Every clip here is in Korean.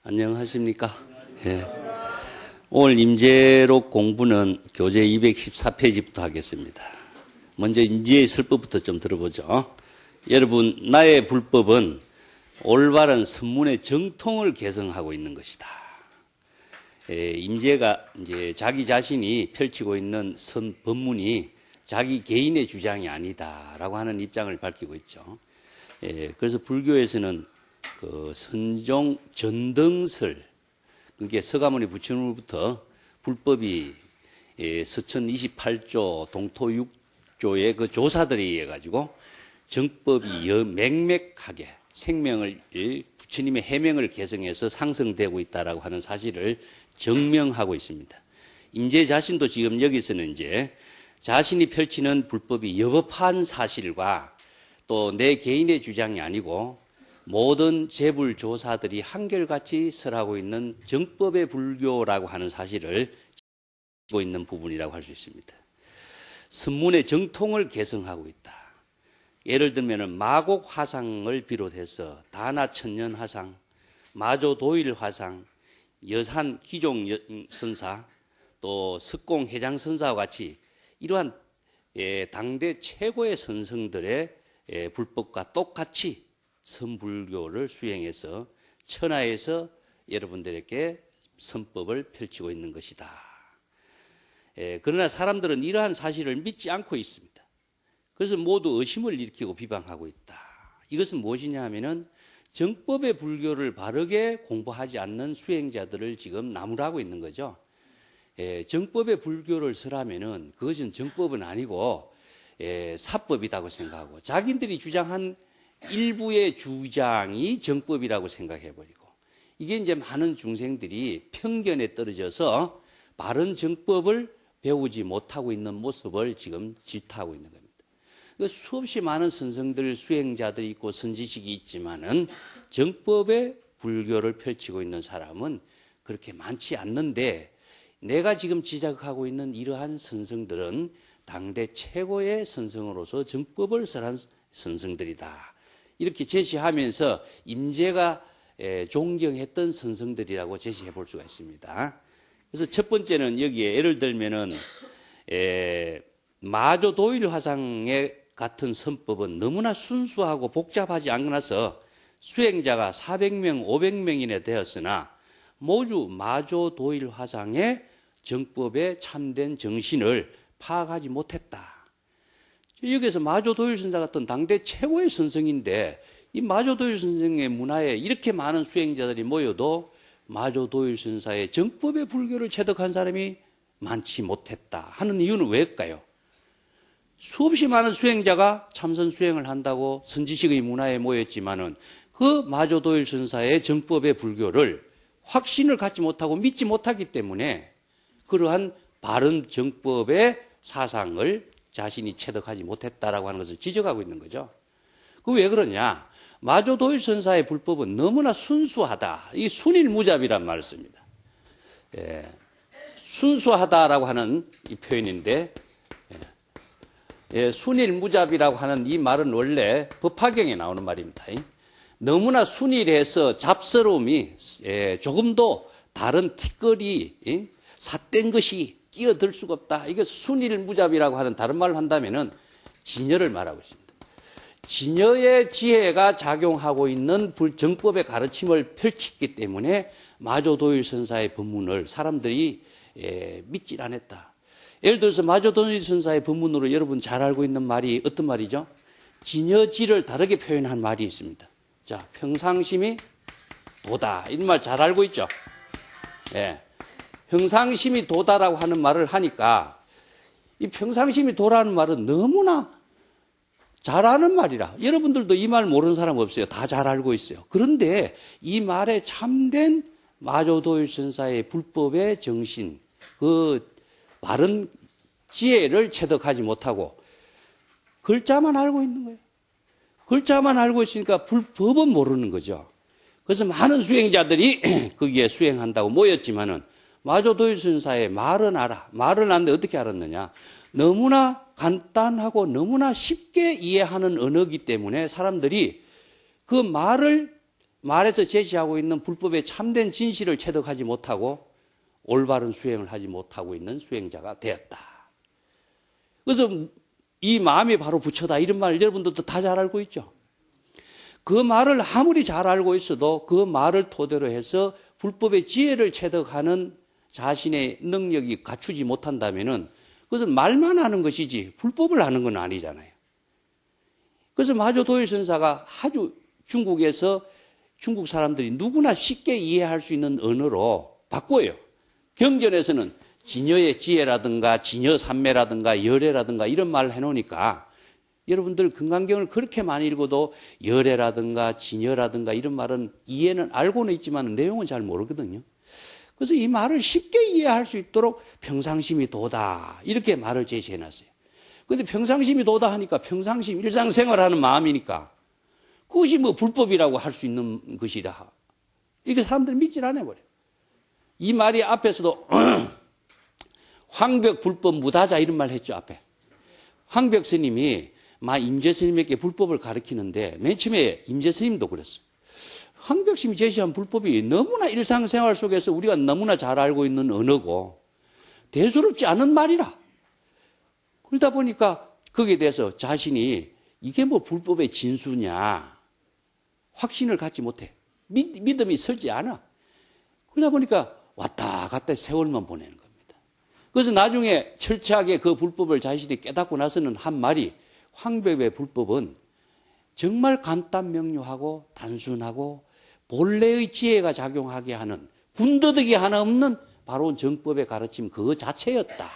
안녕하십니까? 예. 오늘 임재록 공부는 교재 214페이지부터 하겠습니다. 먼저 임재의 설법부터 좀 들어보죠. 여러분, 나의 불법은 올바른 선문의 정통을 개성하고 있는 것이다. 임재가 이제 자기 자신이 펼치고 있는 법문이 자기 개인의 주장이 아니다라고 하는 입장을 밝히고 있죠. 그래서 불교에서는 그 선종 전등설, 그게 서가모니 부처님으로부터 불법이 서천 28조 동토 6조의 그 조사들에 의해 가지고 정법이 맹맥하게 생명을 부처님의 해명을 개성해서 상승되고 있다라고 하는 사실을 증명하고 있습니다. 임재 자신도 지금 여기서는 이제 자신이 펼치는 불법이 여법한 사실과 또 내 개인의 주장이 아니고 모든 재불조사들이 한결같이 설하고 있는 정법의 불교라고 하는 사실을 지고 있는 부분이라고 할 수 있습니다. 선문의 정통을 개성하고 있다. 예를 들면 마곡 화상을 비롯해서 다나천년 화상, 마조도일 화상, 여산 기종 선사, 또 석공 해장 선사와 같이 이러한 당대 최고의 선성들의 불법과 똑같이 선불교를 수행해서 천하에서 여러분들에게 선법을 펼치고 있는 것이다. 그러나 사람들은 이러한 사실을 믿지 않고 있습니다. 그래서 모두 의심을 일으키고 비방하고 있다. 이것은 무엇이냐 하면은 정법의 불교를 바르게 공부하지 않는 수행자들을 지금 나무라고 있는 거죠. 정법의 불교를 설하면은 그것은 정법은 아니고 사법이라고 생각하고 자기들이 주장한 일부의 주장이 정법이라고 생각해버리고 이게 이제 많은 중생들이 편견에 떨어져서 바른 정법을 배우지 못하고 있는 모습을 지금 질타하고 있는 겁니다. 수없이 많은 선성들, 수행자들이 있고 선지식이 있지만은 정법의 불교를 펼치고 있는 사람은 그렇게 많지 않는데 내가 지금 지적하고 있는 이러한 선성들은 당대 최고의 선성으로서 정법을 설한 선성들이다. 이렇게 제시하면서 임재가 존경했던 선성들이라고 제시해 볼 수가 있습니다. 그래서 첫 번째는 여기에 예를 들면은 마조도일 화상의 같은 선법은 너무나 순수하고 복잡하지 않아서 수행자가 400명, 500명이나 되었으나 모두 마조도일 화상의 정법의 참된 정신을 파악하지 못했다. 여기서 마조도일 선사 같은 당대 최고의 선성인데 이 마조도일 선생의 문화에 이렇게 많은 수행자들이 모여도 마조도일 선사의 정법의 불교를 체득한 사람이 많지 못했다 하는 이유는 왜일까요? 수없이 많은 수행자가 참선 수행을 한다고 선지식의 문화에 모였지만은 그 마조도일 선사의 정법의 불교를 확신을 갖지 못하고 믿지 못하기 때문에 그러한 바른 정법의 사상을 자신이 체득하지 못했다라고 하는 것을 지적하고 있는 거죠. 그 왜 그러냐? 마조도일 선사의 불법은 너무나 순수하다. 이 순일무잡이란 말을 씁니다. 순수하다라고 하는 이 표현인데 순일무잡이라고 하는 이 말은 원래 법화경에 나오는 말입니다. 너무나 순일해서 잡스러움이 조금도 다른 티끌이 삿된 것이 끼어들 수가 없다. 이게 순일무잡이라고 하는 다른 말을 한다면은 진여를 말하고 있습니다. 진여의 지혜가 작용하고 있는 정법의 가르침을 펼쳤기 때문에 마조도일 선사의 법문을 사람들이 믿질 않았다. 예를 들어서 마조도일 선사의 법문으로 여러분 잘 알고 있는 말이 어떤 말이죠? 진여지를 다르게 표현한 말이 있습니다. 자, 평상심이 도다. 이런 말 잘 알고 있죠? 평상심이 도다라고 하는 말을 하니까 이 평상심이 도라는 말은 너무나 잘 아는 말이라 여러분들도 이 말 모르는 사람 없어요. 다 잘 알고 있어요. 그런데 이 말에 참된 마조도일 선사의 불법의 정신, 그 바른 지혜를 체득하지 못하고 글자만 알고 있는 거예요. 글자만 알고 있으니까 불법은 모르는 거죠. 그래서 많은 수행자들이 거기에 수행한다고 모였지만은 마조도일 선사의 말은 알아. 말은 아는데 어떻게 알았느냐? 너무나 간단하고 너무나 쉽게 이해하는 언어이기 때문에 사람들이 그 말을 말에서 제시하고 있는 불법의 참된 진실을 체득하지 못하고 올바른 수행을 하지 못하고 있는 수행자가 되었다. 그래서 이 마음이 바로 부처다 이런 말 여러분들도 다 잘 알고 있죠. 그 말을 아무리 잘 알고 있어도 그 말을 토대로 해서 불법의 지혜를 체득하는 자신의 능력이 갖추지 못한다면은 그것은 말만 하는 것이지 불법을 하는 건 아니잖아요. 그래서 마조 도일 선사가 아주 중국에서 중국 사람들이 누구나 쉽게 이해할 수 있는 언어로 바꿔요. 경전에서는 진여의 지혜라든가 진여 삼매라든가 열애라든가 이런 말을 해놓으니까 여러분들 금강경을 그렇게 많이 읽어도 열애라든가 진여라든가 이런 말은 이해는 알고는 있지만 내용은 잘 모르거든요. 그래서 이 말을 쉽게 이해할 수 있도록 평상심이 도다 이렇게 말을 제시해놨어요. 그런데 평상심이 도다 하니까 평상심 일상생활하는 마음이니까 그것이 뭐 불법이라고 할 수 있는 것이다. 이렇게 사람들이 믿질 않아 버려요. 이 말이 앞에서도 황벽 불법 무다자 이런 말 했죠. 앞에 황벽 스님이 임재 스님에게 불법을 가르치는데 맨 처음에 임재 스님도 그랬어요. 황벽 스님이 제시한 불법이 너무나 일상생활 속에서 우리가 너무나 잘 알고 있는 언어고 대수롭지 않은 말이라. 그러다 보니까 거기에 대해서 자신이 이게 뭐 불법의 진수냐 확신을 갖지 못해. 믿음이 설지 않아. 그러다 보니까 왔다 갔다 세월만 보내는 겁니다. 그래서 나중에 철저하게 그 불법을 자신이 깨닫고 나서는 한 말이 황벽의 불법은 정말 간단 명료하고 단순하고 본래의 지혜가 작용하게 하는 군더더기 하나 없는 바로 정법의 가르침 그거 자체였다.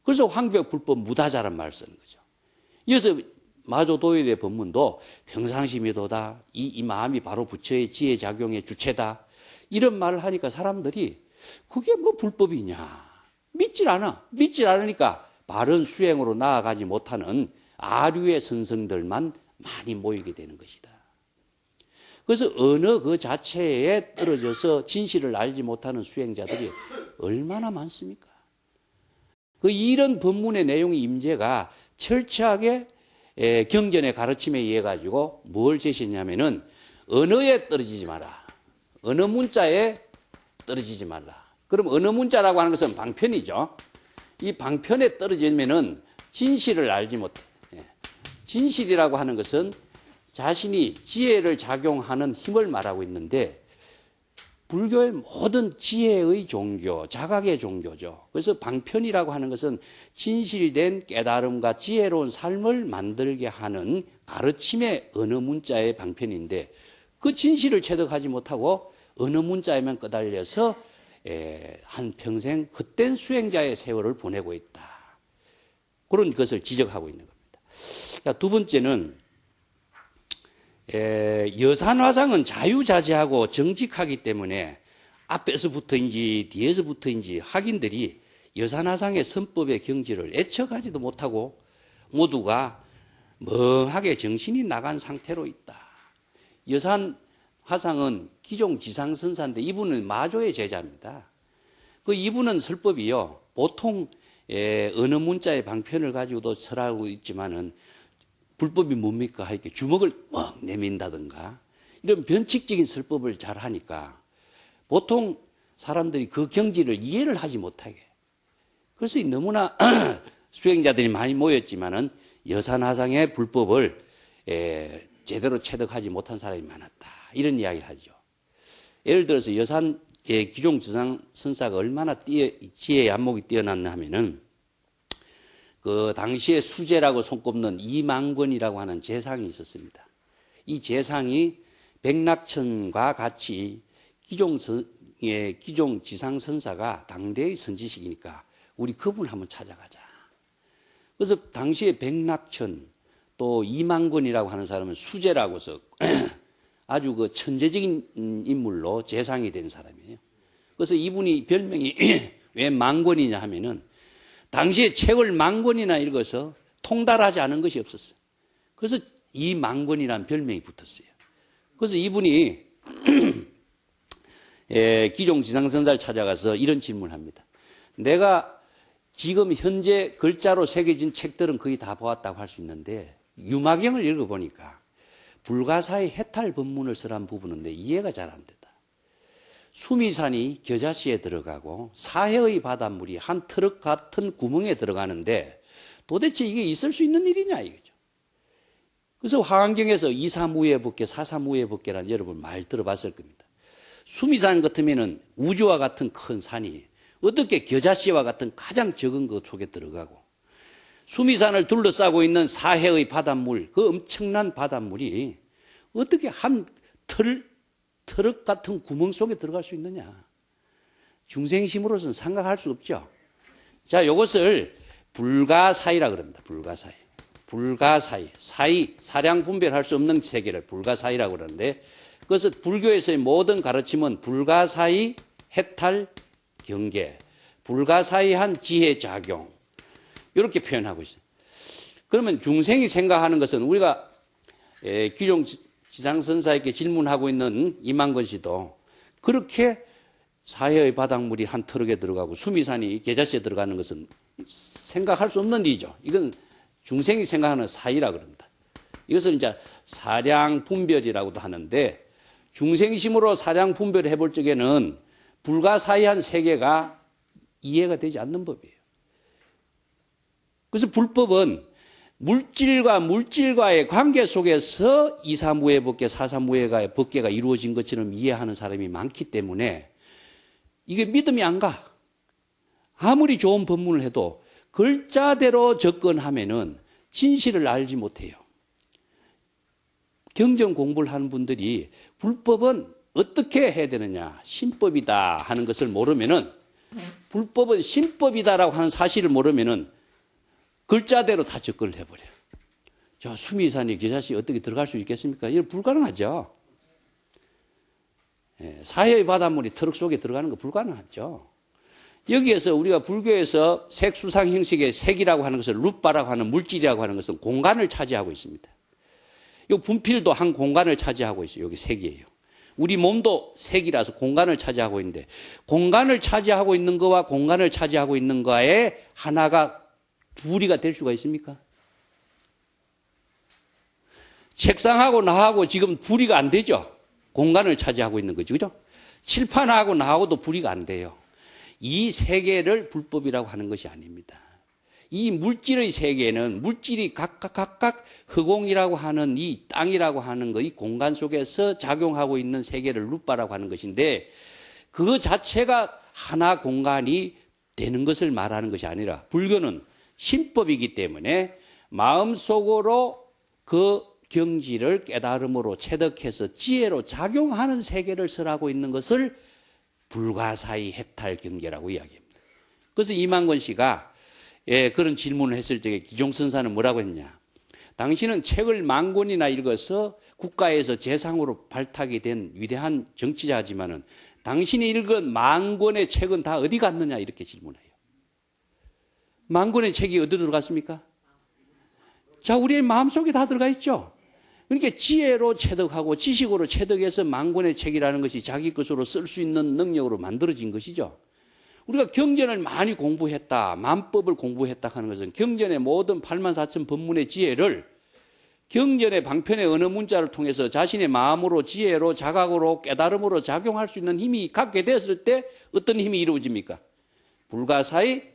그래서 황벽 불법 무다자란 말을 쓰는 거죠. 이어서 마조도일의 법문도 평상심이도다. 이 마음이 바로 부처의 지혜 작용의 주체다. 이런 말을 하니까 사람들이 그게 뭐 불법이냐. 믿질 않아. 믿질 않으니까 바른 수행으로 나아가지 못하는 아류의 선성들만 많이 모이게 되는 것이다. 그래서 언어 그 자체에 떨어져서 진실을 알지 못하는 수행자들이 얼마나 많습니까? 이런 법문의 내용의 임재가 철저하게 경전의 가르침에 의해 가지고 뭘 제시했냐면은 언어에 떨어지지 마라. 언어 문자에 떨어지지 말라. 그럼 언어 문자라고 하는 것은 방편이죠. 이 방편에 떨어지면은 진실을 알지 못해. 진실이라고 하는 것은 자신이 지혜를 작용하는 힘을 말하고 있는데 불교의 모든 지혜의 종교, 자각의 종교죠. 그래서 방편이라고 하는 것은 진실된 깨달음과 지혜로운 삶을 만들게 하는 가르침의 언어 문자의 방편인데 그 진실을 체득하지 못하고 언어 문자에만 끄달려서 한평생 헛된 수행자의 세월을 보내고 있다. 그런 것을 지적하고 있는 겁니다. 두 번째는 여산화상은 자유자재하고 정직하기 때문에 앞에서부터인지 뒤에서부터인지 학인들이 여산화상의 선법의 경지를 애쳐가지도 못하고 모두가 멍하게 정신이 나간 상태로 있다. 여산화상은 기종 지상선사인데 이분은 마조의 제자입니다. 이분은 설법이요. 보통 언어 문자의 방편을 가지고도 설하고 있지만은 불법이 뭡니까? 이렇게 주먹을 막 내민다든가 이런 변칙적인 설법을 잘 하니까 보통 사람들이 그 경지를 이해를 하지 못하게. 그래서 너무나 수행자들이 많이 모였지만은 여산화상의 불법을 제대로 체득하지 못한 사람이 많았다. 이런 이야기를 하죠. 예를 들어서 여산의 기종 지상선사가 얼마나 지혜의 안목이 뛰어났나 하면은 그 당시에 수제라고 손꼽는 이망권이라고 하는 재상이 있었습니다. 이 재상이 백낙천과 같이 기종 지상선사가 당대의 선지식이니까 우리 그분 한번 찾아가자. 그래서 당시에 백낙천 또 이망권이라고 하는 사람은 수제라고서 아주 그 천재적인 인물로 재상이 된 사람이에요. 그래서 이분이 별명이 왜 망권이냐 하면은 당시에 책을 만권이나 읽어서 통달하지 않은 것이 없었어요. 그래서 이 망권이라는 별명이 붙었어요. 그래서 이분이 기종 지상선사를 찾아가서 이런 질문을 합니다. 내가 지금 현재 글자로 새겨진 책들은 거의 다 보았다고 할 수 있는데 유마경을 읽어보니까 불가사의 해탈 법문을 쓰란 부분인데 이해가 잘 안 된다. 수미산이 겨자씨에 들어가고 사해의 바닷물이 한 트럭 같은 구멍에 들어가는데 도대체 이게 있을 수 있는 일이냐 이거죠. 그래서 화엄경에서 이사무예법계, 사사무예법계라는 여러분 말 들어봤을 겁니다. 수미산 같으면은 우주와 같은 큰 산이 어떻게 겨자씨와 같은 가장 적은 것 속에 들어가고 수미산을 둘러싸고 있는 사해의 바닷물, 그 엄청난 바닷물이 어떻게 한 트럭 같은 구멍 속에 들어갈 수 있느냐. 중생심으로서는 생각할 수 없죠. 자, 이것을 불가사의라 그럽니다. 불가사의. 불가사의. 사의, 사량 분별할 수 없는 세계를 불가사의라고 그러는데 그것은 불교에서의 모든 가르침은 불가사의 해탈 경계, 불가사의한 지혜 작용 이렇게 표현하고 있어요. 그러면 중생이 생각하는 것은 우리가 기종 지상선사에게 질문하고 있는 이만건 씨도 그렇게 사해의 바닷물이 한 트럭에 들어가고 수미산이 겨자씨에 들어가는 것은 생각할 수 없는 일이죠. 이건 중생이 생각하는 사의라 그럽니다. 이것을 이제 사량 분별이라고도 하는데 중생심으로 사량 분별을 해볼 적에는 불가사의한 세계가 이해가 되지 않는 법이에요. 그래서 불법은 물질과 물질과의 관계 속에서 이사무예법계, 사사무예가의 법계가 이루어진 것처럼 이해하는 사람이 많기 때문에 이게 믿음이 안 가. 아무리 좋은 법문을 해도 글자대로 접근하면은 진실을 알지 못해요. 경전 공부를 하는 분들이 불법은 어떻게 해야 되느냐, 신법이다 하는 것을 모르면은 불법은 신법이다라고 하는 사실을 모르면은 글자대로 다 접근을 해버려요. 저 수미산이 겨자씨 어떻게 들어갈 수 있겠습니까? 이건 불가능하죠. 사해의 바닷물이 트럭 속에 들어가는 거 불가능하죠. 여기에서 우리가 불교에서 색수상 형식의 색이라고 하는 것을 루빠라고 하는 물질이라고 하는 것은 공간을 차지하고 있습니다. 이 분필도 한 공간을 차지하고 있어요. 여기 색이에요. 우리 몸도 색이라서 공간을 차지하고 있는데 공간을 차지하고 있는 거와 공간을 차지하고 있는 거에 하나가 둘이가 될 수가 있습니까? 책상하고 나하고 지금 분리가 안 되죠. 공간을 차지하고 있는 거죠. 그죠? 칠판하고 나하고도 분리가 안 돼요. 이 세계를 불법이라고 하는 것이 아닙니다. 이 물질의 세계는 물질이 각각 허공이라고 하는 이 땅이라고 하는 거, 이 공간 속에서 작용하고 있는 세계를 루빠라고 하는 것인데 그 자체가 하나 공간이 되는 것을 말하는 것이 아니라 불교는 신법이기 때문에 마음속으로 그 경지를 깨달음으로 체득해서 지혜로 작용하는 세계를 설하고 있는 것을 불가사의 해탈 경계라고 이야기합니다. 그래서 이만건 씨가 그런 질문을 했을 적에 기종선사는 뭐라고 했냐. 당신은 책을 10,000권이나 읽어서 국가에서 재상으로 발탁이 된 위대한 정치자지만은 당신이 읽은 10,000권의 책은 다 어디 갔느냐 이렇게 질문해요. 10,000권의 책이 어디로 들어갔습니까? 자, 우리의 마음속에 다 들어가 있죠. 그러니까 지혜로 체득하고 지식으로 체득해서 10,000권의 책이라는 것이 자기 것으로 쓸 수 있는 능력으로 만들어진 것이죠. 우리가 경전을 많이 공부했다, 만법을 공부했다 하는 것은 경전의 모든 84,000 법문의 지혜를 경전의 방편의 어느 문자를 통해서 자신의 마음으로 지혜로 자각으로 깨달음으로 작용할 수 있는 힘이 갖게 됐을 때 어떤 힘이 이루어집니까? 불가사의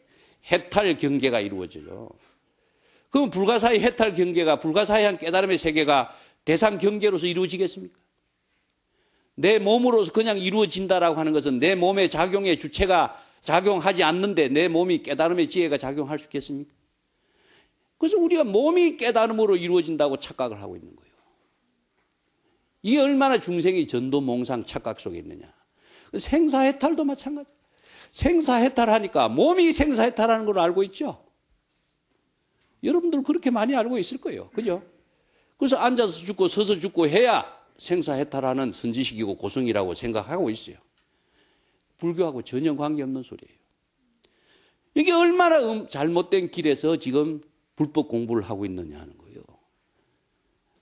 해탈 경계가 이루어져요. 그럼 불가사의 해탈 경계가 불가사의한 깨달음의 세계가 대상 경계로서 이루어지겠습니까? 내 몸으로서 그냥 이루어진다라고 하는 것은 내 몸의 작용의 주체가 작용하지 않는데 내 몸이 깨달음의 지혜가 작용할 수 있겠습니까? 그래서 우리가 몸이 깨달음으로 이루어진다고 착각을 하고 있는 거예요. 이게 얼마나 중생이 전도몽상 착각 속에 있느냐. 생사해탈도 마찬가지. 생사해탈하니까 몸이 생사해탈하는 걸 알고 있죠. 여러분들 그렇게 많이 알고 있을 거예요. 그죠? 그래서 앉아서 죽고 서서 죽고 해야 생사해탈하는 선지식이고 고성이라고 생각하고 있어요. 불교하고 전혀 관계없는 소리예요. 이게 얼마나 잘못된 길에서 지금 불법 공부를 하고 있느냐 하는 거예요.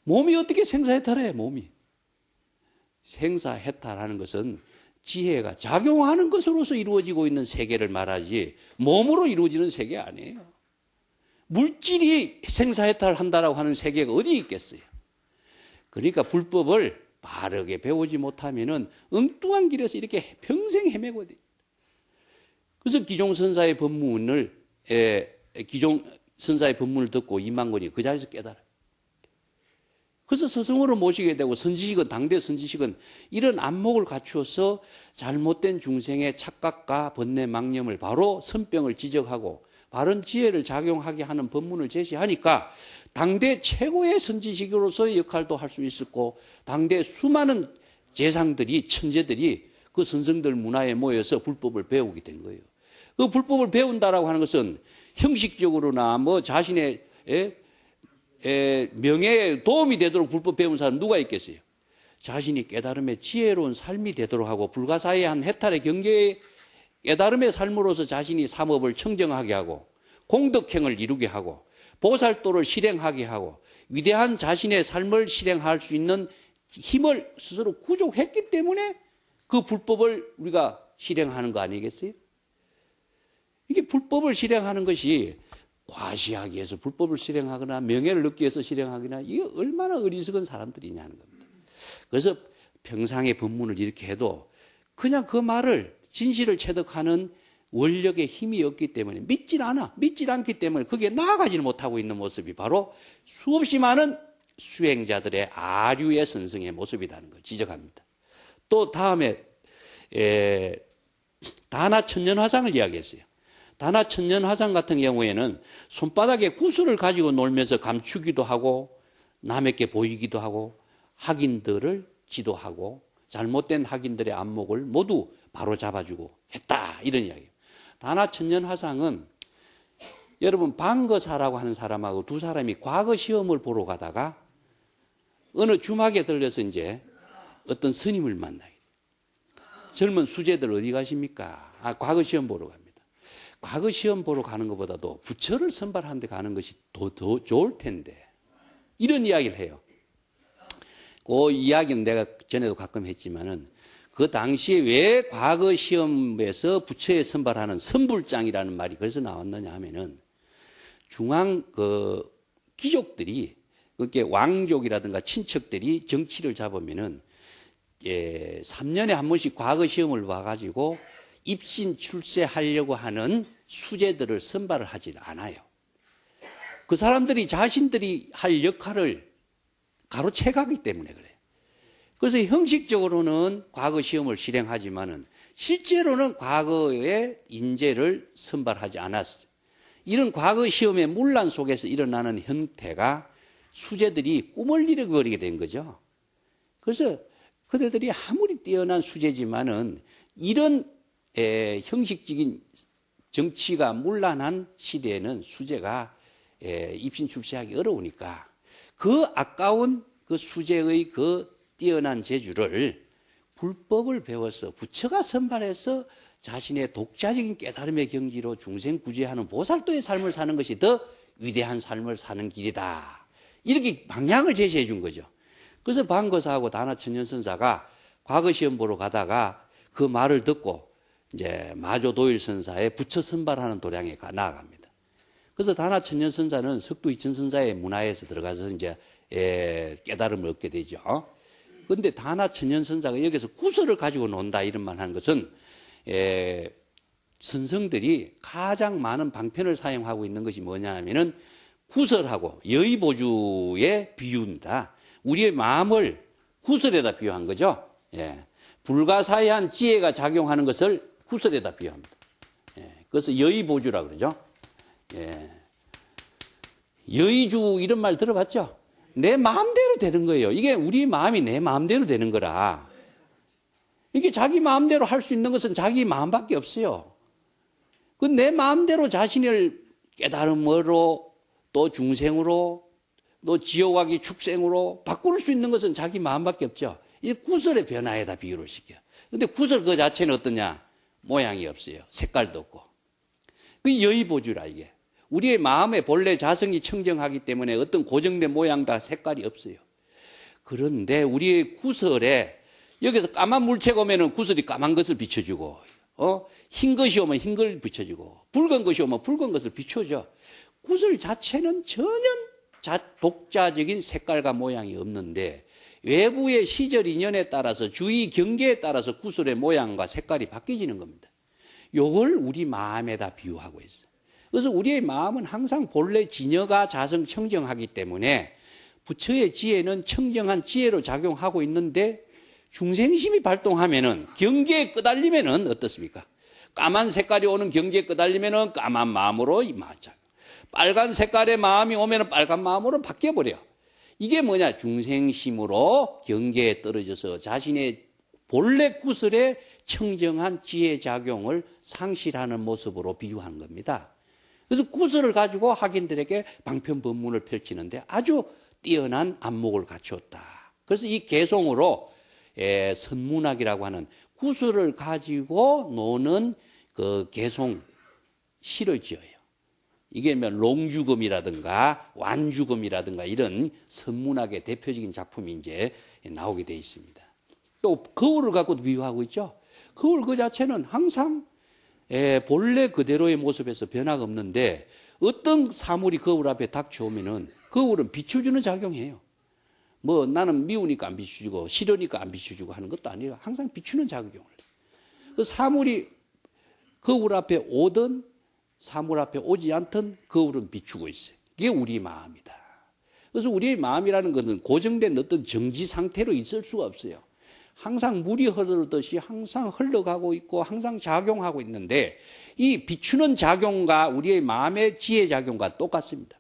몸이 어떻게 생사해탈해? 몸이. 생사해탈하는 것은 지혜가 작용하는 것으로서 이루어지고 있는 세계를 말하지 몸으로 이루어지는 세계 아니에요. 물질이 생사해탈한다라고 하는 세계가 어디 있겠어요? 그러니까 불법을 바르게 배우지 못하면은 엉뚱한 길에서 이렇게 평생 헤매고 돼. 그래서 기종선사의 법문을 기종선사의 법문을 듣고 이만권이 그 자리에서 깨달아. 그래서 스승으로 모시게 되고 선지식은 당대 선지식은 이런 안목을 갖추어서 잘못된 중생의 착각과 번뇌 망념을 바로 선병을 지적하고 바른 지혜를 작용하게 하는 법문을 제시하니까 당대 최고의 선지식으로서의 역할도 할 수 있었고 당대 수많은 재상들이 천재들이 그 선성들 문화에 모여서 불법을 배우게 된 거예요. 그 불법을 배운다라고 하는 것은 형식적으로나 뭐 자신의 명예에 도움이 되도록 불법 배운 사람 누가 있겠어요? 자신이 깨달음의 지혜로운 삶이 되도록 하고 불가사의한 해탈의 경계에 깨달음의 삶으로서 자신이 삼업을 청정하게 하고 공덕행을 이루게 하고 보살도를 실행하게 하고 위대한 자신의 삶을 실행할 수 있는 힘을 스스로 구족했기 때문에 그 불법을 우리가 실행하는 거 아니겠어요? 이게 불법을 실행하는 것이 과시하기 위해서 불법을 실행하거나 명예를 얻기 위해서 실행하거나 이게 얼마나 어리석은 사람들이냐는 겁니다. 그래서 평상의 법문을 이렇게 해도 그냥 그 말을 진실을 체득하는 원력의 힘이 없기 때문에 믿질 않기 때문에 그게 나아가지를 못하고 있는 모습이 바로 수없이 많은 수행자들의 아류의 선성의 모습이라는 걸 지적합니다. 또 다음에 다나천년화상을 이야기했어요. 다나천년화상 같은 경우에는 손바닥에 구슬을 가지고 놀면서 감추기도 하고 남에게 보이기도 하고 학인들을 지도하고 잘못된 학인들의 안목을 모두 바로 잡아주고 했다 이런 이야기예요. 다나천년화상은 여러분 방거사라고 하는 사람하고 두 사람이 과거 시험을 보러 가다가 어느 주막에 들려서 이제 어떤 스님을 만나요. 젊은 수재들 어디 가십니까? 과거 시험 보러 갑니다. 과거 시험 보러 가는 것보다도 부처를 선발하는 데 가는 것이 더 좋을 텐데 이런 이야기를 해요. 그 이야기는 내가 전에도 가끔 했지만은 그 당시에 왜 과거 시험에서 부처에 선발하는 선불장이라는 말이 그래서 나왔느냐 하면은 중앙 귀족들이 그렇게 왕족이라든가 친척들이 정치를 잡으면은 3년에 한 번씩 과거 시험을 봐가지고 입신 출세하려고 하는 수재들을 선발을 하지 않아요. 그 사람들이 자신들이 할 역할을 가로채가기 때문에 그래요. 그래서 형식적으로는 과거 시험을 실행하지만은 실제로는 과거의 인재를 선발하지 않았어요. 이런 과거 시험의 문란 속에서 일어나는 형태가 수재들이 꿈을 잃어버리게 된 거죠. 그래서 그대들이 아무리 뛰어난 수재지만은 이런 형식적인 정치가 문란한 시대에는 수재가 입신 출세하기 어려우니까 그 아까운 그 수재의 그 뛰어난 재주를 불법을 배워서 부처가 선발해서 자신의 독자적인 깨달음의 경지로 중생 구제하는 보살도의 삶을 사는 것이 더 위대한 삶을 사는 길이다. 이렇게 방향을 제시해 준 거죠. 그래서 방거사하고 다나천년선사가 과거 시험 보러 가다가 그 말을 듣고 이제 마조도일선사의 부처 선발하는 도량에 나아갑니다. 그래서 다나천년선사는 석두 이천선사의 문화에서 들어가서 이제 깨달음을 얻게 되죠. 그런데 다나천년선사가 여기서 구설을 가지고 논다 이런 말 하는 것은 선성들이 가장 많은 방편을 사용하고 있는 것이 뭐냐 하면은 구설하고 여의보주의 비유입니다. 우리의 마음을 구설에다 비유한 거죠. 불가사의한 지혜가 작용하는 것을 구설에다 비유합니다. 그래서 여의보주라 그러죠. 여의주 이런 말 들어봤죠? 내 마음대로 되는 거예요. 이게 우리 마음이 내 마음대로 되는 거라. 이게 자기 마음대로 할 수 있는 것은 자기 마음밖에 없어요. 그 내 마음대로 자신을 깨달음으로 또 중생으로 또 지옥하기 축생으로 바꿀 수 있는 것은 자기 마음밖에 없죠. 이 구설의 변화에다 비유를 시켜. 근데 구설 그 자체는 어떠냐? 모양이 없어요. 색깔도 없고. 그 여의보주라 이게. 우리의 마음의 본래 자성이 청정하기 때문에 어떤 고정된 모양 다 색깔이 없어요. 그런데 우리의 구설에 여기서 까만 물체가 오면은 구설이 까만 것을 비춰주고, 흰 것이 오면 흰 걸 비춰주고, 붉은 것이 오면 붉은 것을 비춰줘. 구설 자체는 전혀 독자적인 색깔과 모양이 없는데 외부의 시절 인연에 따라서 주의 경계에 따라서 구슬의 모양과 색깔이 바뀌어지는 겁니다. 요걸 우리 마음에다 비유하고 있어요. 그래서 우리의 마음은 항상 본래 진여가 자성 청정하기 때문에 부처의 지혜는 청정한 지혜로 작용하고 있는데 중생심이 발동하면은 경계에 끄달리면은 어떻습니까? 까만 색깔이 오는 경계에 끄달리면은 까만 마음으로 임하죠. 빨간 색깔의 마음이 오면은 빨간 마음으로 바뀌어버려. 이게 뭐냐? 중생심으로 경계에 떨어져서 자신의 본래 구슬의 청정한 지혜 작용을 상실하는 모습으로 비유한 겁니다. 그래서 구슬을 가지고 학인들에게 방편법문을 펼치는데 아주 뛰어난 안목을 갖추었다. 그래서 이 개송으로 선문학이라고 하는 구슬을 가지고 노는 그 개송 시를 지어요. 이게 롱주검이라든가 완주검이라든가 이런 선문학의 대표적인 작품이 이제 나오게 되어 있습니다. 또 거울을 갖고도 비유하고 있죠. 거울 그 자체는 항상 본래 그대로의 모습에서 변화가 없는데 어떤 사물이 거울 앞에 닥쳐오면은 거울은 비춰주는 작용이에요. 뭐 나는 미우니까 안 비춰주고 싫으니까 안 비춰주고 하는 것도 아니라 항상 비추는 작용을. 그 사물이 거울 앞에 오든 사물 앞에 오지 않든 거울은 비추고 있어요. 이게 우리 마음이다. 그래서 우리의 마음이라는 것은 고정된 어떤 정지 상태로 있을 수가 없어요. 항상 물이 흐르듯이 항상 흘러가고 있고 항상 작용하고 있는데 이 비추는 작용과 우리의 마음의 지혜 작용과 똑같습니다.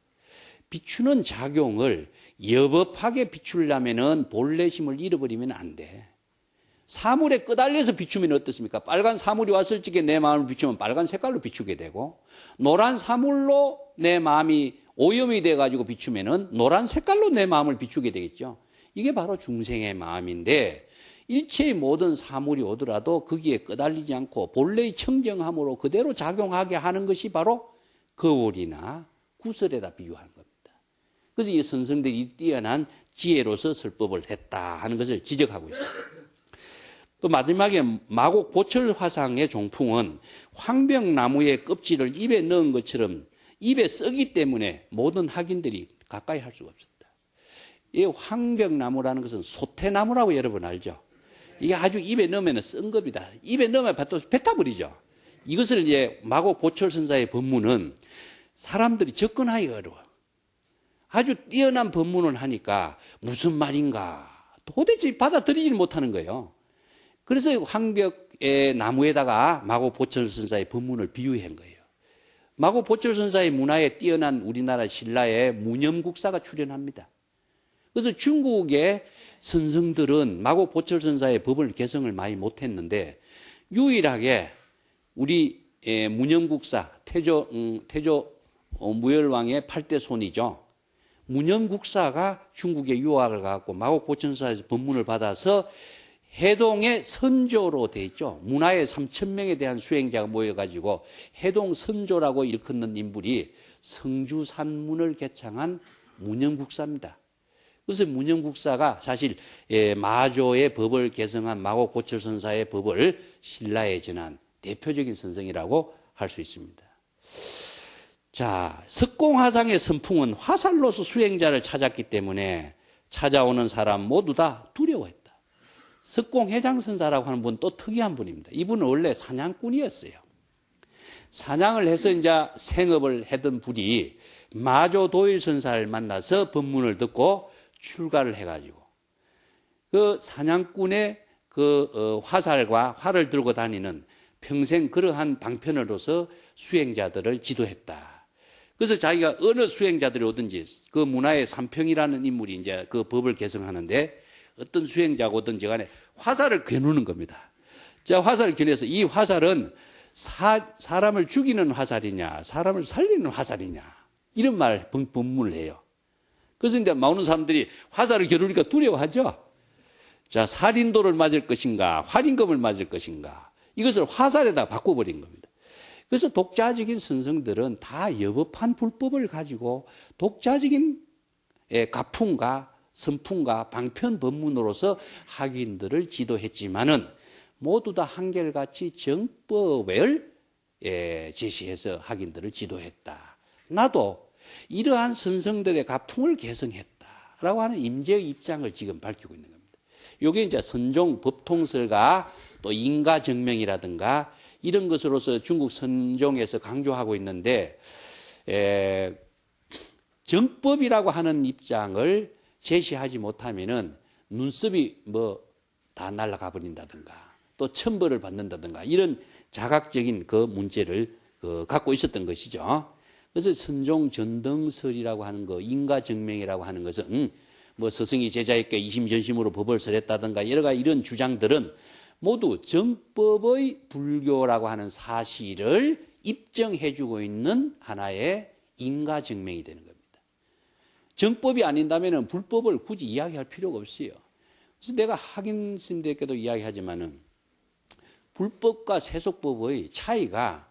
비추는 작용을 여법하게 비추려면은 본래 심을 잃어버리면 안 돼. 사물에 끄달려서 비추면 어떻습니까? 빨간 사물이 왔을 적에 내 마음을 비추면 빨간 색깔로 비추게 되고 노란 사물로 내 마음이 오염이 돼가지고 비추면은 노란 색깔로 내 마음을 비추게 되겠죠. 이게 바로 중생의 마음인데 일체의 모든 사물이 오더라도 거기에 끄달리지 않고 본래의 청정함으로 그대로 작용하게 하는 것이 바로 거울이나 구슬에다 비유한 겁니다. 그래서 이 선성들이 뛰어난 지혜로서 설법을 했다 하는 것을 지적하고 있습니다. 또 마지막에 마곡 보철 화상의 종풍은 황벽나무의 껍질을 입에 넣은 것처럼 입에 썩기 때문에 모든 학인들이 가까이 할 수가 없었다. 이 황벽나무라는 것은 소태나무라고 여러분 알죠? 이게 아주 입에 넣으면 쓴 겁니다. 입에 넣으면 또 뱉어버리죠. 이것을 이제 마곡 보철 선사의 법문은 사람들이 접근하기 어려워. 아주 뛰어난 법문을 하니까 무슨 말인가 도대체 받아들이지 못하는 거예요. 그래서 황벽의 나무에다가 마곡 보철 선사의 법문을 비유한 거예요. 마곡 보철 선사의 문화에 뛰어난 우리나라 신라의 무념국사가 출연합니다. 그래서 중국의 선성들은 마곡 보철 선사의 법을 개성을 많이 못했는데 유일하게 우리 무념국사 태조 무열왕의 8대 손이죠. 무념국사가 중국에 유학을 가고 마곡 보철 선사에서 법문을 받아서 해동의 선조로 돼 있죠. 문화의 3,000명에 대한 수행자가 모여가지고 해동 선조라고 일컫는 인물이 성주산문을 개창한 무념국사입니다. 그래서 무념국사가 사실 마조의 법을 개성한 마곡 보철 선사의 법을 신라에 전한 대표적인 선생이라고 할 수 있습니다. 자, 석공화상의 선풍은 화살로서 수행자를 찾았기 때문에 찾아오는 사람 모두 다 두려워했다. 석공회장선사라고 하는 분 또 특이한 분입니다. 이분은 원래 사냥꾼이었어요. 사냥을 해서 이제 생업을 하던 분이 마조 도일선사를 만나서 법문을 듣고 출가를 해가지고 그 사냥꾼의 그 화살과 활을 들고 다니는 평생 그러한 방편으로서 수행자들을 지도했다. 그래서 자기가 어느 수행자들이 오든지 그 문화의 삼평이라는 인물이 이제 그 법을 개성하는데 어떤 수행자가 오든지 간에 화살을 겨누는 겁니다. 자, 화살을 겨내서 이 화살은 사람을 죽이는 화살이냐, 사람을 살리는 화살이냐, 이런 말 법문을 해요. 그래서 이제 나오는 사람들이 화살을 겨누니까 두려워하죠. 자, 살인도를 맞을 것인가, 활임금을 맞을 것인가, 이것을 화살에다 바꿔버린 겁니다. 그래서 독자적인 선성들은 다 여법한 불법을 가지고 독자적인 가풍과 선풍과 방편 법문으로서 학인들을 지도했지만은 모두 다 한결같이 정법을 제시해서 학인들을 지도했다. 나도 이러한 선성들의 가풍을 개성했다. 라고 하는 임재의 입장을 지금 밝히고 있는 겁니다. 이게 이제 선종 법통설과 또 인가정명이라든가 이런 것으로서 중국 선종에서 강조하고 있는데, 정법이라고 하는 입장을 제시하지 못하면은 눈썹이 다 날아가 버린다든가 또 천벌을 받는다든가 이런 자각적인 그 문제를 갖고 있었던 것이죠. 그래서 선종 전등설이라고 하는 거, 인가정명이라고 하는 것은 스승이 제자에게 이심전심으로 법을 설했다든가 여러 가지 이런 주장들은 모두 정법의 불교라고 하는 사실을 입증해주고 있는 하나의 인가정명이 되는 겁니다. 정법이 아닌다면 불법을 굳이 이야기할 필요가 없어요. 그래서 내가 학인 스님들께도 이야기하지만은 불법과 세속법의 차이가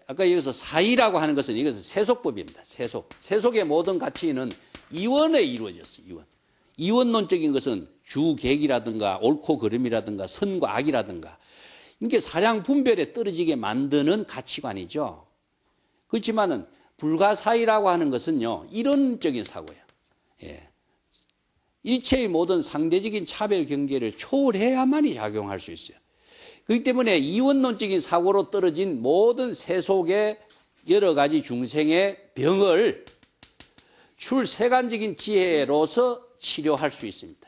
아까 여기서 사의라고 하는 것은 이것은 세속법입니다. 세속의 모든 가치는 이원에 이루어졌어요. 이원론적인 것은 주객이라든가 옳고 그름이라든가 선과 악이라든가 이게 사량 분별에 떨어지게 만드는 가치관이죠. 그렇지만은 불가사의라고 하는 것은요, 이론적인 사고예요. 일체의 모든 상대적인 차별 경계를 초월해야만이 작용할 수 있어요. 그렇기 때문에 이원론적인 사고로 떨어진 모든 세속의 여러 가지 중생의 병을 출세간적인 지혜로서 치료할 수 있습니다.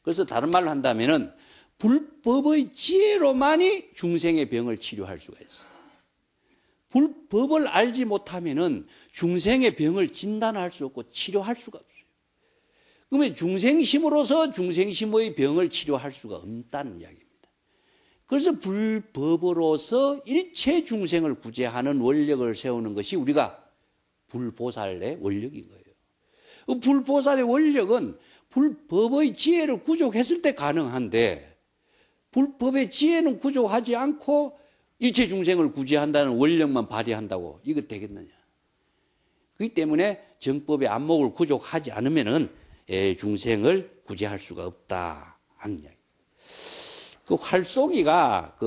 그래서 다른 말로 한다면은 불법의 지혜로만이 중생의 병을 치료할 수가 있어요. 불법을 알지 못하면은 중생의 병을 진단할 수 없고 치료할 수가 없어요. 그러면 중생심으로서 중생심의 병을 치료할 수가 없다는 이야기입니다. 그래서 불법으로서 일체 중생을 구제하는 원력을 세우는 것이 우리가 불보살의 원력인 거예요. 불보살의 원력은 불법의 지혜를 구족했을 때 가능한데 불법의 지혜는 구족하지 않고 일체 중생을 구제한다는 원력만 발휘한다고 이거 되겠느냐. 그렇기 때문에 정법의 안목을 구족하지 않으면은 중생을 구제할 수가 없다 하는 이야기. 그 활쏘기가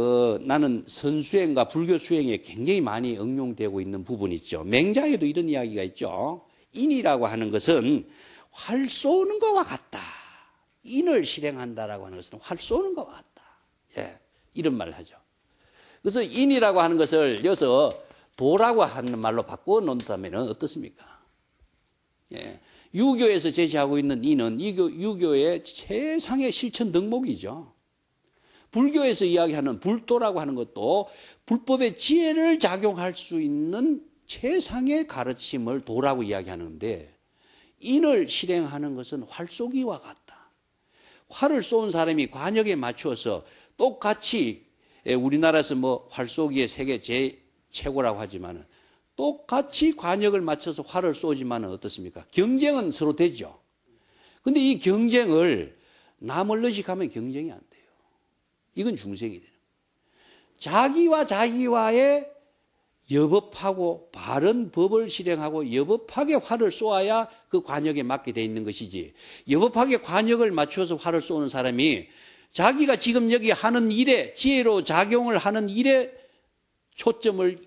나는 선수행과 불교 수행에 굉장히 많이 응용되고 있는 부분이 있죠. 맹자에도 이런 이야기가 있죠. 인이라고 하는 것은 활 쏘는 것과 같다. 인을 실행한다라고 하는 것은 활 쏘는 것과 같다. 이런 말을 하죠. 그래서 인이라고 하는 것을 여기서 도라고 하는 말로 바꿔 놓는다면 어떻습니까? 유교에서 제시하고 있는 인은 유교의 최상의 실천 덕목이죠. 불교에서 이야기하는 불도라고 하는 것도 불법의 지혜를 작용할 수 있는 최상의 가르침을 도라고 이야기하는데 인을 실행하는 것은 활쏘기와 같다. 활을 쏜 사람이 관역에 맞추어서 똑같이 우리나라에서 활쏘기의 세계 최고라고 하지만은 똑같이 관역을 맞춰서 활을 쏘지만은 어떻습니까? 경쟁은 서로 되죠. 근데 이 경쟁을 남을 의식하면 경쟁이 안 돼요. 이건 중생이 되는 거예요. 자기와 자기와의 여법하고 바른 법을 실행하고 여법하게 활을 쏘아야 그 관역에 맞게 돼 있는 것이지 여법하게 관역을 맞춰서 활을 쏘는 사람이 자기가 지금 여기 하는 일에 지혜로 작용을 하는 일에 초점을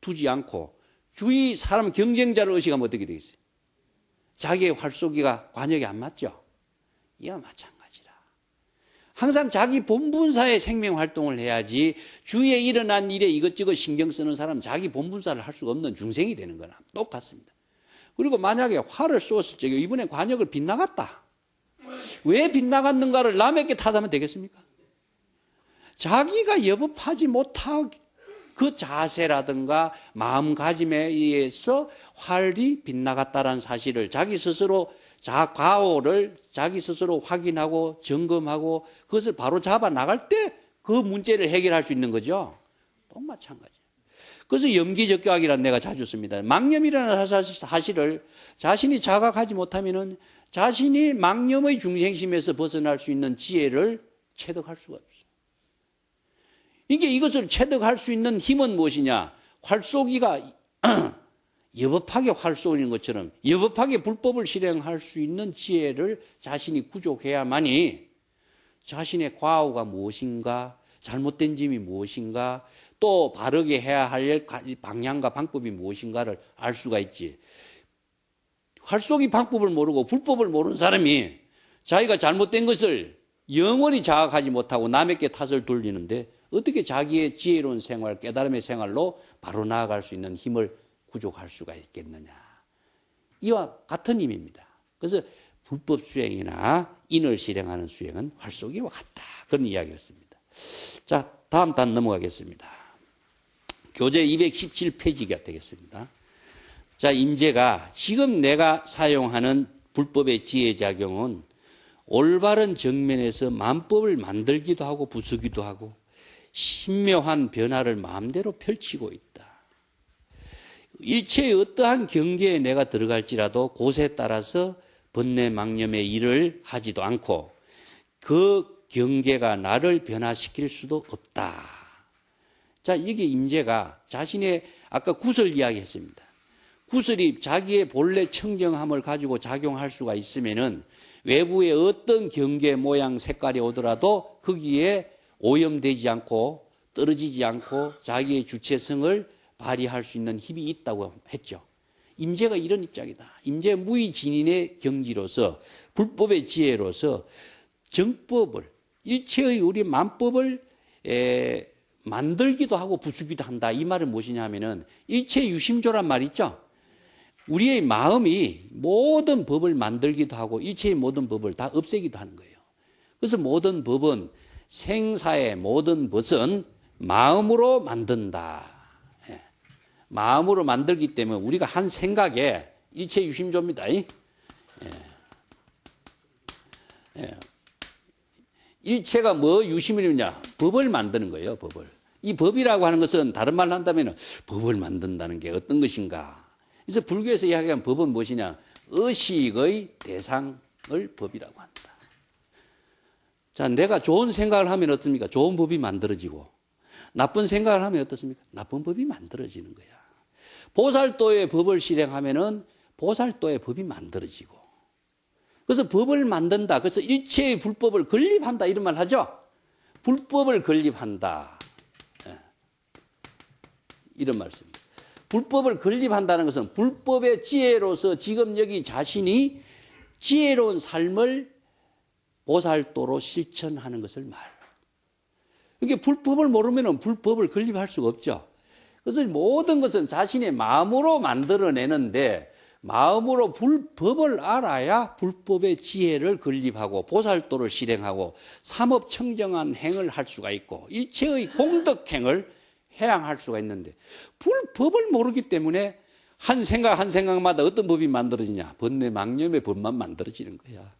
두지 않고 주위 사람 경쟁자를 의식하면 어떻게 되겠어요? 자기의 활쏘기가 관역에 안 맞죠? 이와 마찬가지라. 항상 자기 본분사의 생명활동을 해야지 주위에 일어난 일에 이것저것 신경 쓰는 사람은 자기 본분사를 할 수가 없는 중생이 되는 거나 똑같습니다. 그리고 만약에 활을 쏘았을 적에 이번에 관역을 빗나갔다. 왜 빗나갔는가를 남에게 탓하면 되겠습니까? 자기가 여법하지 못한 그 자세라든가 마음가짐에 의해서 활이 빗나갔다는 사실을 자기 스스로 과오를 자기 스스로 확인하고 점검하고 그것을 바로 잡아 나갈 때 그 문제를 해결할 수 있는 거죠. 또 마찬가지예요. 그래서 염기적교학이라는 내가 자주 씁니다. 망념이라는 사실을 자신이 자각하지 못하면은 자신이 망념의 중생심에서 벗어날 수 있는 지혜를 체득할 수가 없어요. 이것을 체득할 수 있는 힘은 무엇이냐? 활쏘기가 여법하게 활 쏘는 것처럼 여법하게 불법을 실행할 수 있는 지혜를 자신이 구족해야만이 자신의 과오가 무엇인가, 잘못된 점이 무엇인가, 또 바르게 해야 할 방향과 방법이 무엇인가를 알 수가 있지. 활쏘기 방법을 모르고 불법을 모르는 사람이 자기가 잘못된 것을 영원히 자각하지 못하고 남에게 탓을 돌리는데 어떻게 자기의 지혜로운 생활, 깨달음의 생활로 바로 나아갈 수 있는 힘을 구족할 수가 있겠느냐. 이와 같은 힘입니다. 그래서 불법 수행이나 인을 실행하는 수행은 활쏘기와 같다. 그런 이야기였습니다. 자, 다음 단 넘어가겠습니다. 교재 217페이지가 되겠습니다. 자, 임재가 지금 내가 사용하는 불법의 지혜작용은 올바른 정면에서 만법을 만들기도 하고 부수기도 하고 신묘한 변화를 마음대로 펼치고 있다. 일체의 어떠한 경계에 내가 들어갈지라도 곳에 따라서 번뇌망념의 일을 하지도 않고 그 경계가 나를 변화시킬 수도 없다. 자, 이게 임재가 자신의 아까 구설 이야기했습니다. 구설이 자기의 본래 청정함을 가지고 작용할 수가 있으면은 외부의 어떤 경계 모양 색깔이 오더라도 거기에 오염되지 않고 떨어지지 않고 자기의 주체성을 발휘할 수 있는 힘이 있다고 했죠. 임재가 이런 입장이다. 임재 무의진인의 경지로서 불법의 지혜로서 정법을 일체의 우리 만법을 만들기도 하고 부수기도 한다. 이 말은 무엇이냐 하면은 일체 유심조란 말 있죠. 우리의 마음이 모든 법을 만들기도 하고 일체의 모든 법을 다 없애기도 하는 거예요. 그래서 모든 법은 생사의 모든 것은 마음으로 만든다. 마음으로 만들기 때문에 우리가 한 생각에 일체 유심조입니다. 일체가 뭐 유심이냐? 법을 만드는 거예요, 법을. 이 법이라고 하는 것은 다른 말로 한다면 법을 만든다는 게 어떤 것인가? 그래서 불교에서 이야기하는 법은 무엇이냐? 의식의 대상을 법이라고 한다. 자, 내가 좋은 생각을 하면 어떻습니까? 좋은 법이 만들어지고, 나쁜 생각을 하면 어떻습니까? 나쁜 법이 만들어지는 거야. 보살도의 법을 실행하면은 보살도의 법이 만들어지고. 그래서 법을 만든다. 그래서 일체의 불법을 건립한다. 이런 말 하죠? 불법을 건립한다. 이런 말씀입니다. 불법을 건립한다는 것은 불법의 지혜로서 지금 여기 자신이 지혜로운 삶을 보살도로 실천하는 것을 말해요. 이게 불법을 모르면 불법을 건립할 수가 없죠. 그래서 모든 것은 자신의 마음으로 만들어내는데 마음으로 불법을 알아야 불법의 지혜를 건립하고 보살도를 실행하고 삼업청정한 행을 할 수가 있고 일체의 공덕행을 해양할 수가 있는데 불법을 모르기 때문에 한 생각 한 생각마다 어떤 법이 만들어지냐? 번뇌망념의 법만 만들어지는 거야.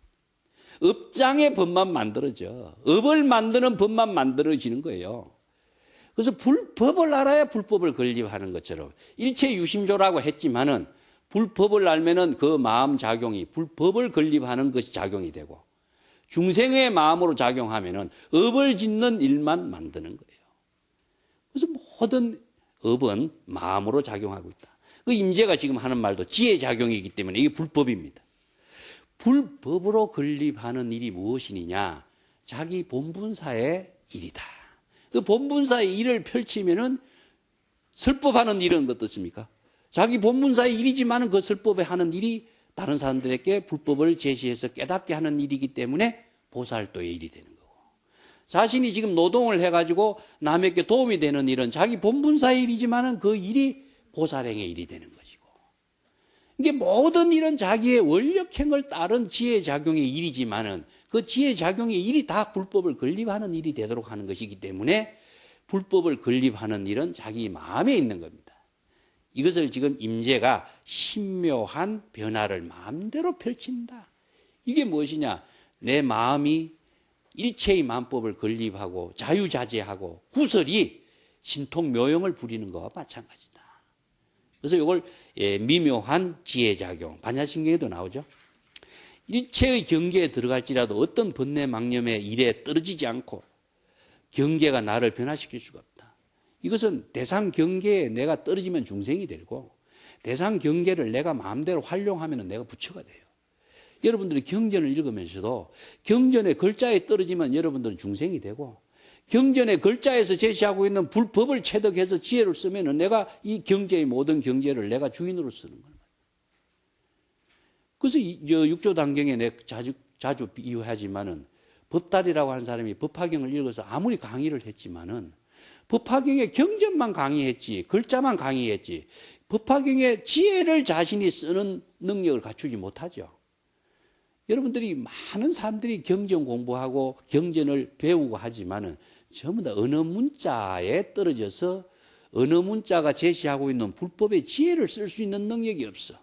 업장의 법만 만들어져. 업을 만드는 법만 만들어지는 거예요. 그래서 불법을 알아야 불법을 건립하는 것처럼 일체 유심조라고 했지만은 불법을 알면은 그 마음 작용이 불법을 건립하는 것이 작용이 되고 중생의 마음으로 작용하면은 업을 짓는 일만 만드는 거예요. 그래서 모든 업은 마음으로 작용하고 있다. 그 임재가 지금 하는 말도 지혜 작용이기 때문에 이게 불법입니다. 불법으로 건립하는 일이 무엇이냐? 자기 본분사의 일이다. 그 본분사의 일을 펼치면은 설법하는 일은 어떻습니까? 자기 본분사의 일이지만은 그 설법에 하는 일이 다른 사람들에게 불법을 제시해서 깨닫게 하는 일이기 때문에 보살도의 일이 되는 거고. 자신이 지금 노동을 해가지고 남에게 도움이 되는 일은 자기 본분사의 일이지만은 그 일이 보살행의 일이 되는 것이고. 이게 모든 일은 자기의 원력행을 따른 지혜작용의 일이지만은 그 지혜작용의 일이 다 불법을 건립하는 일이 되도록 하는 것이기 때문에 불법을 건립하는 일은 자기 마음에 있는 겁니다. 이것을 지금 임재가 신묘한 변화를 마음대로 펼친다. 이게 무엇이냐? 내 마음이 일체의 만법을 건립하고 자유자재하고 구설이 신통묘용을 부리는 것과 마찬가지다. 그래서 이걸 미묘한 지혜작용, 반야심경에도 나오죠. 일체의 경계에 들어갈지라도 어떤 번뇌망념의 일에 떨어지지 않고 경계가 나를 변화시킬 수가 없다. 이것은 대상 경계에 내가 떨어지면 중생이 되고 대상 경계를 내가 마음대로 활용하면 내가 부처가 돼요. 여러분들이 경전을 읽으면서도 경전의 글자에 떨어지면 여러분들은 중생이 되고 경전의 글자에서 제시하고 있는 불법을 체득해서 지혜를 쓰면 내가 이 경제의 모든 경제를 내가 주인으로 쓰는 거예요. 그래서 저 육조단경에 내가 자주 비유하지만은 법달이라고 하는 사람이 법화경을 읽어서 아무리 강의를 했지만은 법화경의 경전만 강의했지, 글자만 강의했지, 법화경의 지혜를 자신이 쓰는 능력을 갖추지 못하죠. 여러분들이 많은 사람들이 경전 공부하고 경전을 배우고 하지만은 전부 다 언어 문자에 떨어져서 언어 문자가 제시하고 있는 불법의 지혜를 쓸 수 있는 능력이 없어.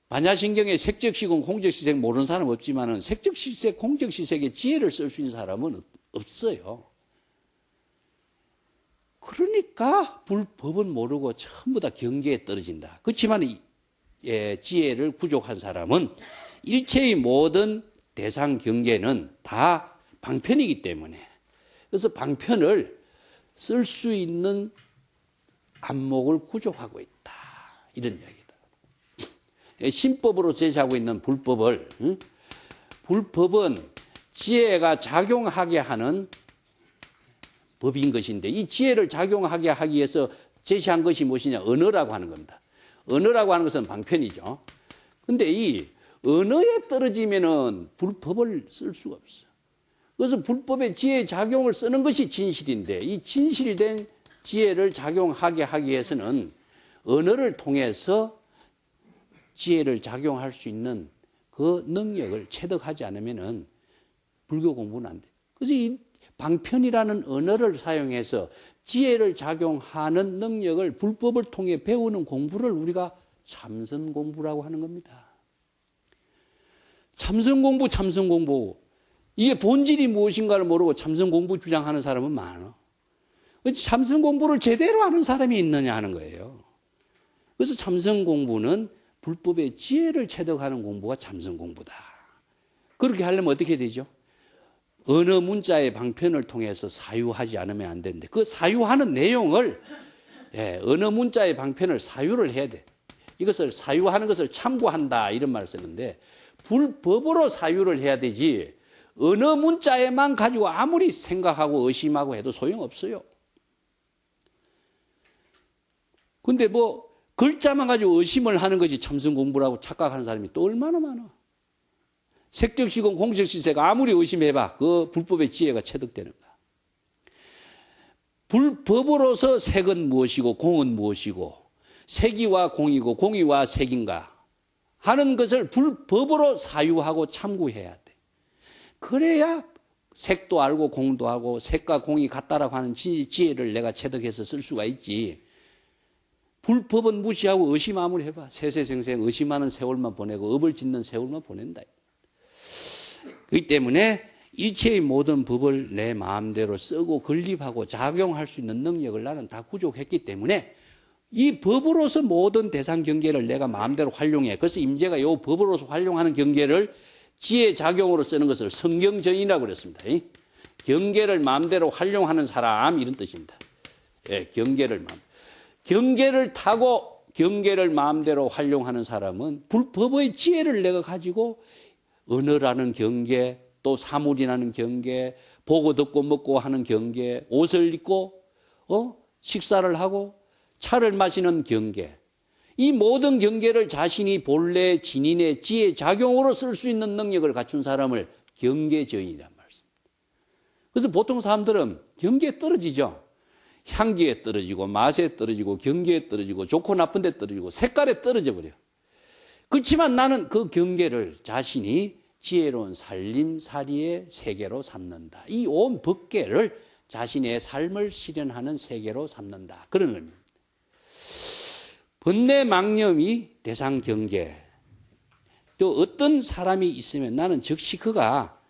반야신경의 색적시공, 공적시색 모르는 사람 없지만은 색적시색, 공적시색의 지혜를 쓸 수 있는 사람은 없어요. 그러니까 불법은 모르고 전부 다 경계에 떨어진다. 그렇지만 지혜를 부족한 사람은 일체의 모든 대상 경계는 다 방편이기 때문에, 그래서 방편을 쓸 수 있는 안목을 구족하고 있다, 이런 이야기다. 신법으로 제시하고 있는 불법은 지혜가 작용하게 하는 법인 것인데, 이 지혜를 작용하게 하기 위해서 제시한 것이 무엇이냐? 언어라고 하는 겁니다. 언어라고 하는 것은 방편이죠. 근데 이 언어에 떨어지면은 불법을 쓸 수가 없어. 그래서 불법의 지혜 작용을 쓰는 것이 진실인데, 이 진실된 지혜를 작용하게 하기 위해서는 언어를 통해서 지혜를 작용할 수 있는 그 능력을 체득하지 않으면은 불교 공부는 안 돼. 그래서 이 방편이라는 언어를 사용해서 지혜를 작용하는 능력을 불법을 통해 배우는 공부를 우리가 참선 공부라고 하는 겁니다. 참선 공부. 이게 본질이 무엇인가를 모르고 참선 공부 주장하는 사람은 많아. 참선 공부를 제대로 하는 사람이 있느냐 하는 거예요. 그래서 참선 공부는 불법의 지혜를 체득하는 공부가 참선 공부다. 그렇게 하려면 어떻게 되죠? 언어 문자의 방편을 통해서 사유하지 않으면 안 되는데, 그 사유하는 내용을, 언어 문자의 방편을 사유를 해야 돼. 이것을 사유하는 것을 참고한다, 이런 말을 쓰는데, 불법으로 사유를 해야 되지, 언어 문자에만 가지고 아무리 생각하고 의심하고 해도 소용없어요. 근데 글자만 가지고 의심을 하는 것이 참선 공부라고 착각하는 사람이 또 얼마나 많아. 색적시공, 공적시색 아무리 의심해봐. 그 불법의 지혜가 체득되는가. 불법으로서 색은 무엇이고 공은 무엇이고 색이와 공이고 공이와 색인가 하는 것을 불법으로 사유하고 참고해야 돼. 그래야 색도 알고 공도 하고 색과 공이 같다라고 하는 지혜를 내가 체득해서 쓸 수가 있지. 불법은 무시하고 의심 아무리 해봐. 세세생생 의심하는 세월만 보내고 업을 짓는 세월만 보낸다. 그렇기 때문에 일체의 모든 법을 내 마음대로 쓰고 건립하고 작용할 수 있는 능력을 나는 다 구족했기 때문에 이 법으로서 모든 대상 경계를 내가 마음대로 활용해. 그래서 임재가 이 법으로서 활용하는 경계를 지혜 작용으로 쓰는 것을 성경전이라고 그랬습니다. 경계를 마음대로 활용하는 사람, 이런 뜻입니다. 경계를 타고 경계를 마음대로 활용하는 사람은 불법의 지혜를 내가 가지고 언어라는 경계, 또 사물이라는 경계, 보고 듣고 먹고 하는 경계, 옷을 입고 식사를 하고 차를 마시는 경계, 이 모든 경계를 자신이 본래 진인의 지혜 작용으로 쓸 수 있는 능력을 갖춘 사람을 경계저인이란 말씀입니다. 그래서 보통 사람들은 경계에 떨어지죠. 향기에 떨어지고 맛에 떨어지고 경계에 떨어지고 좋고 나쁜 데 떨어지고 색깔에 떨어져 버려요. 그렇지만 나는 그 경계를 자신이 지혜로운 살림살이의 세계로 삼는다. 이 온 법계를 자신의 삶을 실현하는 세계로 삼는다. 그런 의미입니다. 번뇌망념이 대상 경계. 또 어떤 사람이 있으면 나는 즉시 그가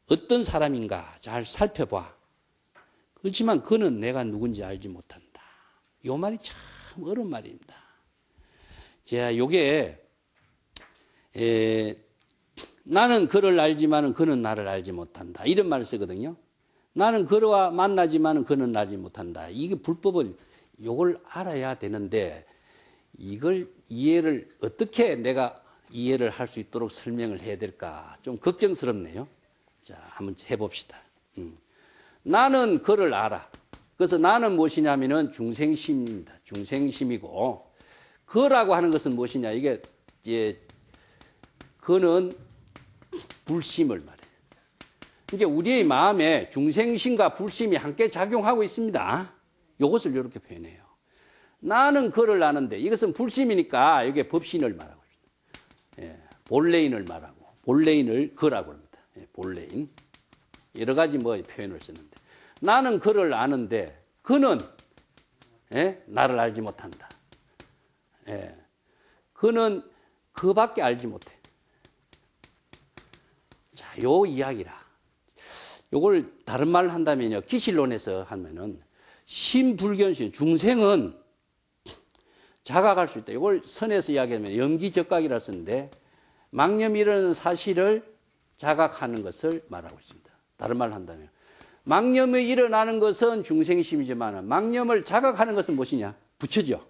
어떤 사람인가 잘 살펴봐. 그렇지만 그는 내가 누군지 알지 못한다. 이 말이 참 어려운 말입니다. 제가 요게 나는 그를 알지만은 그는 나를 알지 못한다. 이런 말을 쓰거든요. 나는 그와 만나지만은 그는 나지 못한다. 이게 불법은 요걸 알아야 되는데 이걸 이해를 어떻게 내가 이해를 할 수 있도록 설명을 해야 될까? 좀 걱정스럽네요. 자, 한번 해봅시다. 나는 그를 알아. 그래서 나는 무엇이냐면은 중생심입니다. 중생심이고 거라고 하는 것은 무엇이냐? 이게 그는 불심을 말해요. 이게 우리의 마음에 중생심과 불심이 함께 작용하고 있습니다. 이것을 이렇게 표현해요. 나는 그를 아는데 이것은 불심이니까 이게 법신을 말하고 있습니다. 본래인을 말하고 본래인을 그라고 합니다. 본래인. 여러 가지 표현을 쓰는데 나는 그를 아는데 그는 나를 알지 못한다. 그는 그밖에 알지 못해. 자, 요 이야기라. 요걸 다른 말을 한다면요. 기실론에서 하면은 신불견신 중생은 자각할 수 있다. 이걸 선에서 이야기하면 연기적각이라 쓰는데 망념이 일어나는 사실을 자각하는 것을 말하고 있습니다. 다른 말을 한다면 망념이 일어나는 것은 중생심이지만 망념을 자각하는 것은 무엇이냐? 부처죠.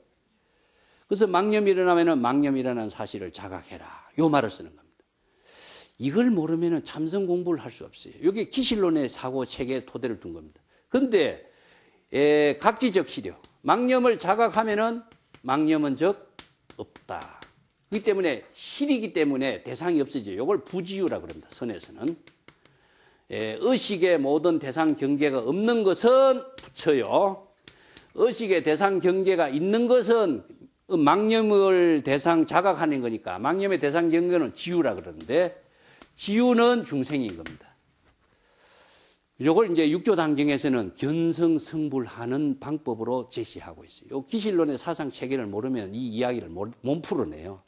그래서 망념이 일어나면 망념이 일어나는 사실을 자각해라. 요 말을 쓰는 겁니다. 이걸 모르면 참선 공부를 할 수 없어요. 이게 기실론의 사고 체계에 토대를 둔 겁니다. 그런데 각지적 실효. 망념을 자각하면은 망념은 적 없다. 그렇기 때문에 실이기 때문에 대상이 없어져요. 이걸 부지유라고 합니다. 선에서는. 의식의 모든 대상 경계가 없는 것은 부처요. 의식의 대상 경계가 있는 것은 망념을 대상 자각하는 거니까 망념의 대상 경계는 지유라 그러는데 지유는 중생인 겁니다. 이걸 이제 육조단경에서는 견성성불하는 방법으로 제시하고 있어요. 이 기실론의 사상 체계를 모르면 이 이야기를 못 풀어내요.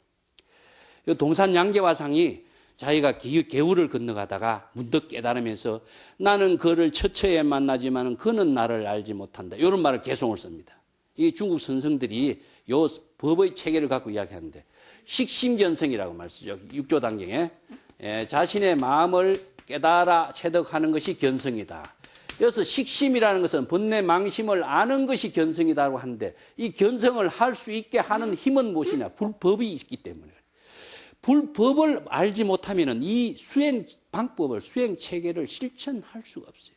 이 동산양계화상이 자기가 개울을 건너가다가 문득 깨달으면서 나는 그를 처처에 만나지만 그는 나를 알지 못한다. 이런 말을 개송을 씁니다. 이 중국 선성들이 이 법의 체계를 갖고 이야기하는데 식심견성이라고 말 쓰죠. 육조단경에. 자신의 마음을 깨달아 체득하는 것이 견성이다. 그래서 식심이라는 것은 본래 망심을 아는 것이 견성이라고 하는데 이 견성을 할 수 있게 하는 힘은 무엇이냐? 불법이 있기 때문에. 불법을 알지 못하면 이 수행 방법을, 수행 체계를 실천할 수가 없어요.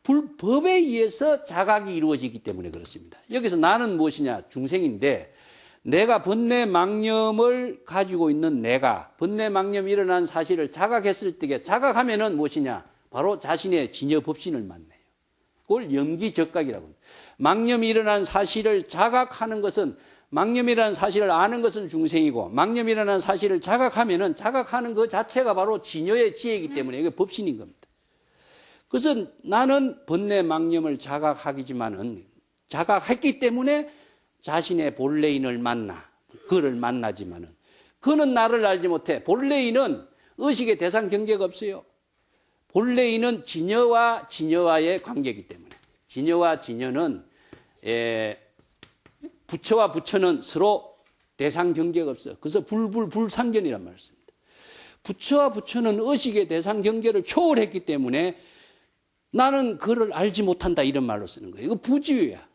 불법에 의해서 자각이 이루어지기 때문에 그렇습니다. 여기서 나는 무엇이냐? 중생인데 내가 번뇌 망념을 가지고 있는 내가 번뇌 망념이 일어난 사실을 자각했을 때 자각하면은 무엇이냐? 바로 자신의 진여 법신을 만나요. 그걸 염기적각이라고 합니다. 망념이 일어난 사실을 자각하는 것은 망념이라는 사실을 아는 것은 중생이고 망념이라는 사실을 자각하면은 자각하는 그 자체가 바로 진여의 지혜이기 때문에 이게 법신인 겁니다. 그래서 나는 번뇌 망념을 자각하기지만은 자각했기 때문에 자신의 본래인을 만나 그를 만나지만은 그는 나를 알지 못해. 본래인은 의식의 대상 경계가 없어요. 본래인은 진여와 진여와의 관계이기 때문에 진여와 진여는 부처와 부처는 서로 대상 경계가 없어요. 그래서 불상견이란 말을 씁니다. 부처와 부처는 의식의 대상 경계를 초월했기 때문에 나는 그를 알지 못한다 이런 말로 쓰는 거예요. 이거 부지유야.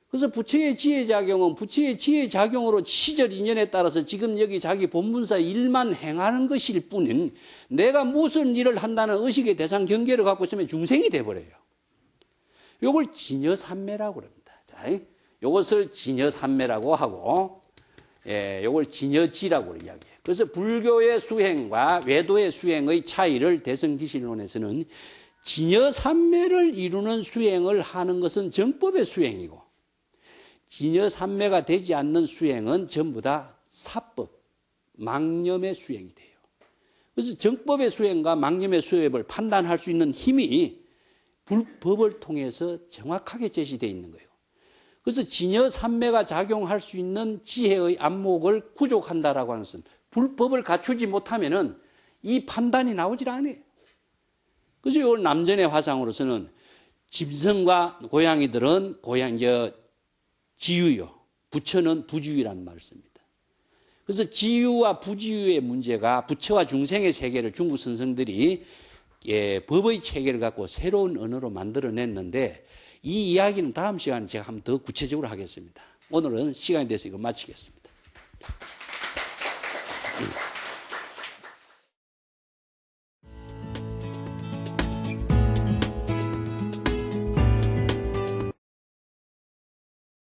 그래서 부처의 지혜작용은 부처의 지혜작용으로 시절 인연에 따라서 지금 여기 자기 본문사 일만 행하는 것일 뿐인 내가 무슨 일을 한다는 의식의 대상 경계를 갖고 있으면 중생이 돼버려요. 이걸 진여삼매라고 합니다. 자, 이것을 진여삼매라고 하고 이걸 진여지라고 이야기해요. 그래서 불교의 수행과 외도의 수행의 차이를 대승기실론에서는 진여삼매를 이루는 수행을 하는 것은 정법의 수행이고 진여삼매가 되지 않는 수행은 전부 다 사법, 망념의 수행이 돼요. 그래서 정법의 수행과 망념의 수행을 판단할 수 있는 힘이 불법을 통해서 정확하게 제시되어 있는 거예요. 그래서 진여삼매가 작용할 수 있는 지혜의 안목을 구족한다라고 하는 것은 불법을 갖추지 못하면은 이 판단이 나오질 않아요. 그래서 이걸 남전의 화상으로서는 짐승과 고양이들은 지유요. 부처는 부지유라는 말을 씁니다. 그래서 지유와 부지유의 문제가 부처와 중생의 세계를 중국 선성들이 법의 체계를 갖고 새로운 언어로 만들어냈는데 이 이야기는 다음 시간에 제가 한번 더 구체적으로 하겠습니다. 오늘은 시간이 돼서 이거 마치겠습니다.